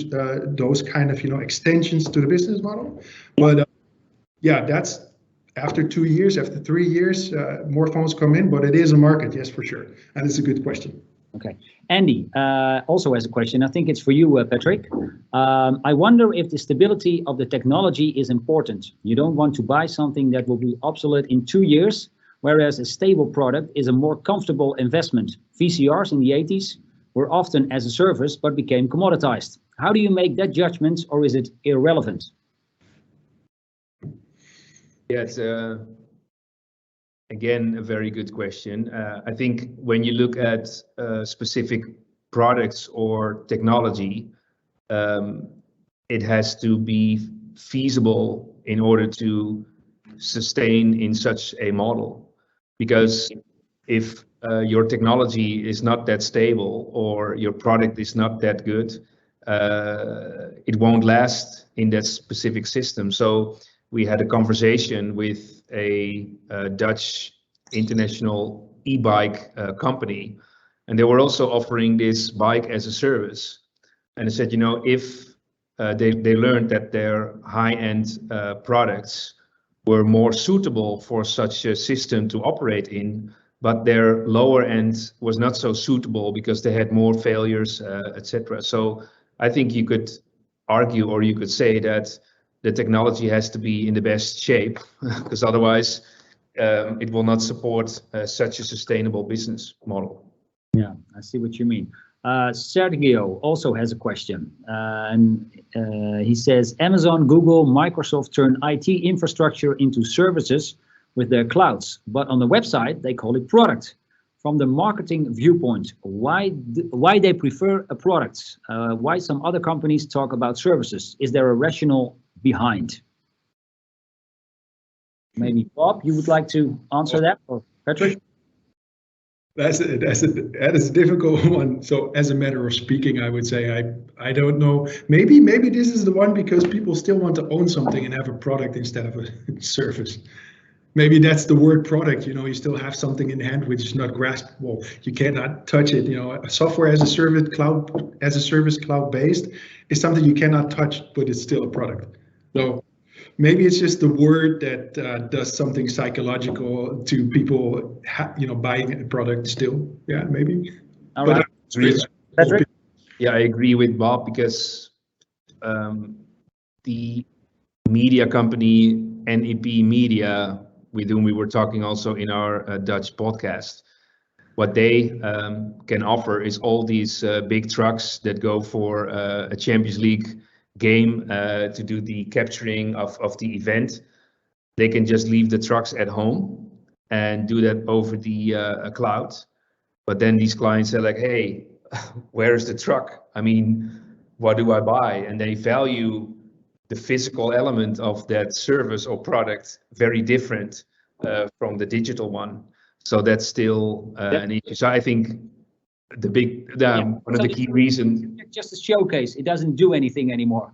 those kind of extensions to the business model. But yeah, that's after 2 years, after 3 years, more phones come in, but it is a market, yes, for sure, and it's a good question. Okay, Andy also has a question. I think it's for you, Patrick. I wonder if the stability of the technology is important. You don't want to buy something that will be obsolete in 2 years, whereas a stable product is a more comfortable investment. VCRs in the 80s were often as a service, but became commoditized. How do you make that judgment, or is it irrelevant? Yeah, it's again a very good question. I think when you look at specific products or technology, it has to be feasible in order to sustain in such a model. Because if your technology is not that stable or your product is not that good, it won't last in that specific system. So we had a conversation with a Dutch international e-bike company, and they were also offering this bike as a service. And they said, if they learned that their high-end products were more suitable for such a system to operate in, but their lower end was not so suitable because they had more failures, etc. So I think you could argue, or you could say that the technology has to be in the best shape, because otherwise it will not support such a sustainable business model. Yeah, I see what you mean. Sergio also has a question, and he says, Amazon, Google, Microsoft turn IT infrastructure into services with their clouds, but on the website they call it product. From the marketing viewpoint, why they prefer a product? Why some other companies talk about services? Is there a rationale behind? Maybe Bob, you would like to answer that, or Patrick? That is a difficult one. So as a matter of speaking, I would say I don't know. Maybe this is the one because people still want to own something and have a product instead of a service. Maybe that's the word product. You still have something in hand which is not graspable. You cannot touch it. A software as a service, cloud based is something you cannot touch, but it's still a product. So maybe it's just the word that does something psychological to people, buying a product still. Yeah, maybe. All right. Patrick? Yeah, I agree with Bob because the media company NEP Media, with whom we were talking also in our Dutch podcast, what they can offer is all these big trucks that go for a Champions League game to do the capturing of the event. They can just leave the trucks at home and do that over the cloud. But then these clients are like, hey, where's the truck? I mean, what do I buy? And they value the physical element of that service or product very different from the digital one. So that's still an issue. So I think one of the key reasons. Just a showcase. It doesn't do anything anymore.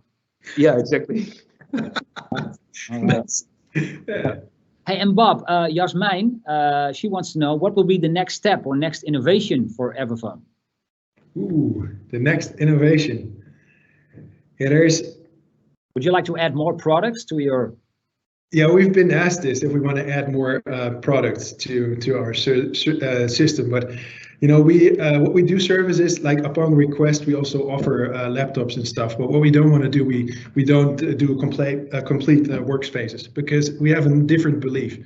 Yeah, exactly. Yeah. Hey, and Bob, Jasmijn, she wants to know what will be the next step or next innovation for everphone? Ooh, the next innovation. Yeah, Would you like to add more products to your? Yeah, we've been asked this if we want to add more products to our system, but what we do services like upon request. We also offer laptops and stuff. But what we don't want to do, we don't do complete workspaces because we have a different belief.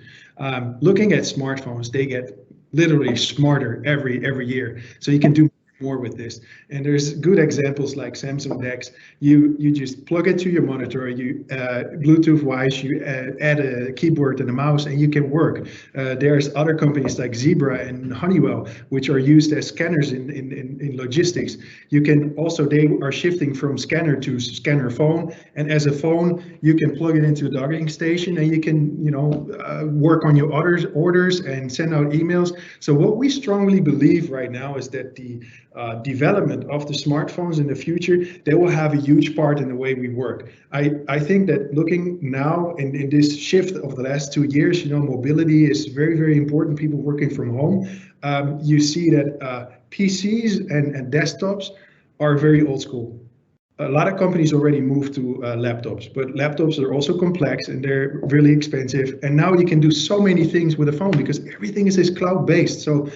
Looking at smartphones, they get literally smarter every year. So you can do more with this, and there's good examples like Samsung DeX. You just plug it to your monitor, you Bluetooth wise, you add a keyboard and a mouse, and you can work. There's other companies like Zebra and Honeywell which are used as scanners in logistics. You can also, they are shifting from scanner to scanner phone, and as a phone you can plug it into a docking station and you can work on your orders and send out emails. So what we strongly believe right now is that the development of the smartphones in the future, they will have a huge part in the way we work. I think that looking now in this shift of the last 2 years, mobility is very, very important. People working from home. You see that PCs and desktops are very old school. A lot of companies already moved to laptops, but laptops are also complex and they're really expensive. And now you can do so many things with a phone because everything is cloud-based. So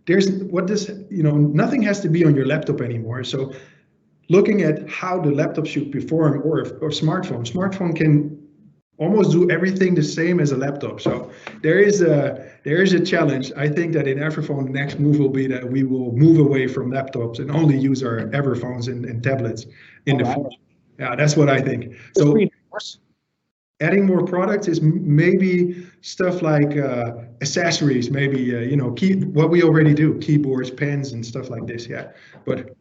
nothing has to be on your laptop anymore. So looking at how the laptop should perform or smartphone can almost do everything the same as a laptop. So there is a challenge. I think that in everphone, the next move will be that we will move away from laptops and only use our everphones and tablets in the future. Yeah, that's what I think. So adding more products is maybe stuff like accessories, maybe what we already do, keyboards, pens, and stuff like this. Yeah, but.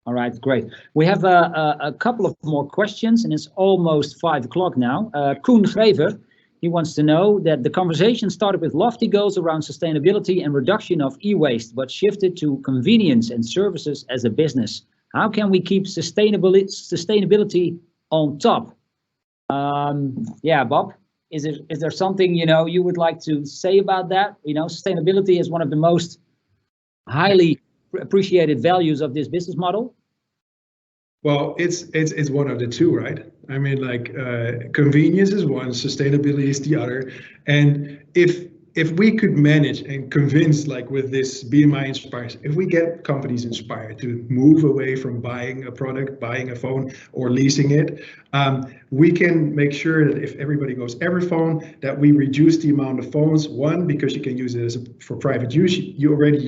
All right, great. We have a couple of more questions, and it's almost 5 o'clock now. Koen Grever, he wants to know that the conversation started with lofty goals around sustainability and reduction of e-waste, but shifted to convenience and services as a business. How can we keep sustainability on top? Yeah, Bob, is there something you would like to say about that? Sustainability is one of the most highly appreciated values of this business model. Well, it's one of the two, right? I mean, convenience is one, sustainability is the other. And if we could manage and convince, with this BMI Inspires, if we get companies inspired to move away from buying a product, buying a phone or leasing it, we can make sure that if everybody goes everphone, that we reduce the amount of phones. One, because you can use it for private use. You already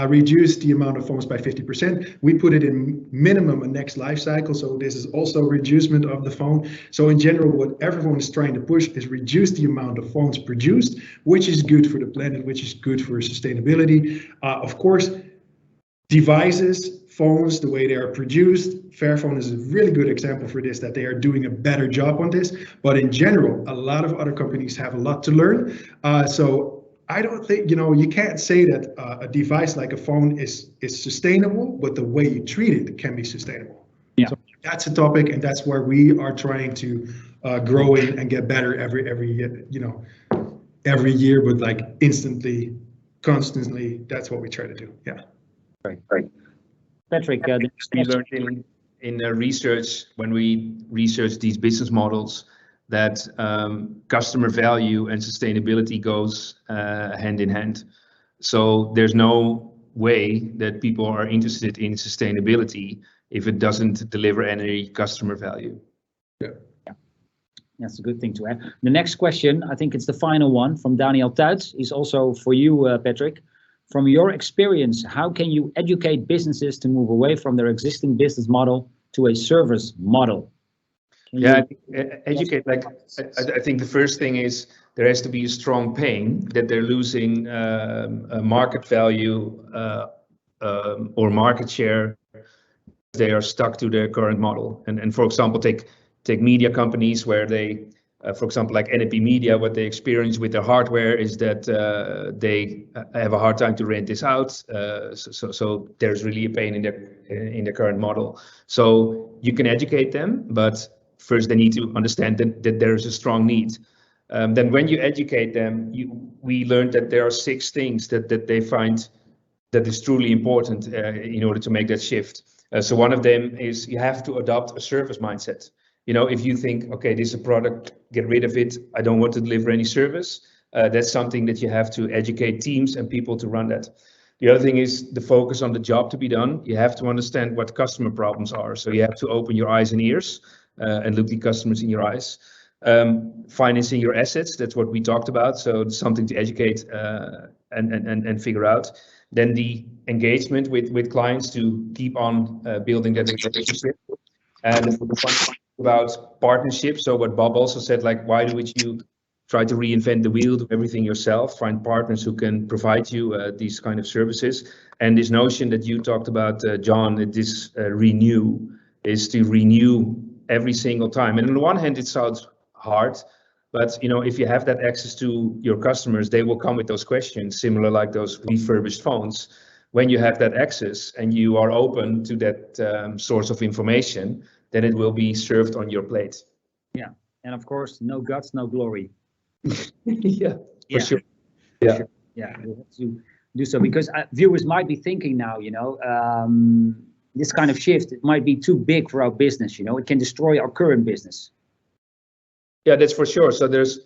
reduce the amount of phones by 50%. We put it in minimum a next life cycle, so this is also reducement of the phone. So in general, what everyone is trying to push is reduce the amount of phones produced, which is good for the planet, which is good for sustainability. Of course, devices, phones, the way they are produced, Fairphone is a really good example for this, that they are doing a better job on this. But in general, a lot of other companies have a lot to learn. So I don't think, you can't say that a device like a phone is sustainable, but the way you treat it can be sustainable. Yeah. So that's a topic, and that's where we are trying to grow in and get better every year, but instantly, constantly. That's what we try to do. Yeah. Right. Patrick, we learned in research, when we research these business models, that customer value and sustainability goes hand in hand. So there's no way that people are interested in sustainability if it doesn't deliver any customer value. Yeah. That's a good thing to add. The next question, I think it's the final one from Daniel Tuits, is also for you, Patrick. From your experience, how can you educate businesses to move away from their existing business model to a service model? Yeah, educate. I think the first thing is there has to be a strong pain that they're losing a market value or market share. They are stuck to their current model. And for example, take media companies where they, for example, like NLP Media, what they experience with their hardware is that they have a hard time to rent this out. So there's really a pain in their current model. So you can educate them, but first, they need to understand that there is a strong need. Then when you educate them, we learned that there are 6 things that they find that is truly important in order to make that shift. So one of them is you have to adopt a service mindset. If you think, okay, this is a product, get rid of it, I don't want to deliver any service, that's something that you have to educate teams and people to run that. The other thing is the focus on the job to be done. You have to understand what customer problems are. So you have to open your eyes and ears and look the customers in your eyes. Financing your assets, that's what we talked about. So it's something to educate and figure out. Then the engagement with clients to keep on building that relationship. And about partnership. So what Bob also said, why would you try to reinvent the wheel, do everything yourself, find partners who can provide you these kind of services. And this notion that you talked about, John, this renew, is to renew every single time. And on the one hand, it sounds hard, but if you have that access to your customers, they will come with those questions, similar like those refurbished phones. when you have that access and you are open to that source of information, then it will be served on your plate. Yeah, and of course, no guts, no glory. Yeah, Yeah. for sure. Yeah. Sure. Yeah, we have to do so because viewers might be thinking now, you know, this kind of shift, it might be too big for our business, you know, it can destroy our current business. Yeah, that's for sure. So there is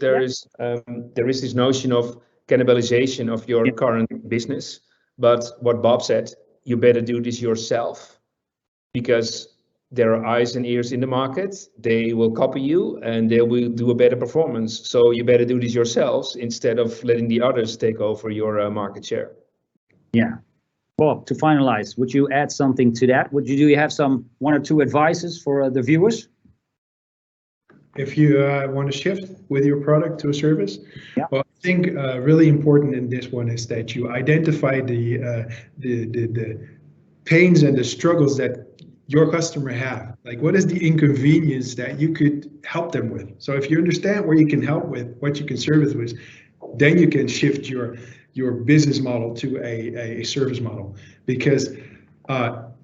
this notion of cannibalization of your current business. But what Bob said, you better do this yourself, because there are eyes and ears in the market. They will copy you and they will do a better performance. So you better do this yourselves instead of letting the others take over your market share. Yeah. Bob, to finalize, would you add something to that? Do you have some 1 or 2 advices for the viewers? If you want to shift with your product to a service, yeah. Well, I think really important in this one is that you identify the pains and the struggles that your customer have. Like, what is the inconvenience that you could help them with? So if you understand where you can help with, what you can service with, then you can shift your business model to a service model. Because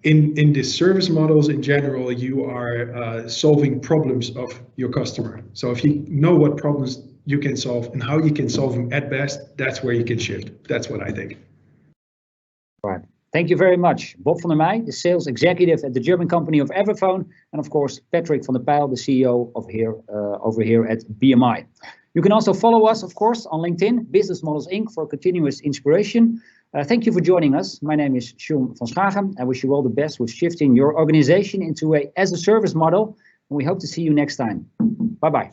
in the service models in general, you are solving problems of your customer. So if you know what problems you can solve and how you can solve them at best, that's where you can shift. That's what I think. Right. Thank you very much. Bob van der Meij, the sales executive at the German company of Everphone, and of course, Patrick van der Pijl, the CEO of over here at BMI. You can also follow us, of course, on LinkedIn, Business Models Inc. for continuous inspiration. Thank you for joining us. My name is Sean van Schagen. I wish you all the best with shifting your organization into a as-a-service model. And we hope to see you next time. Bye-bye.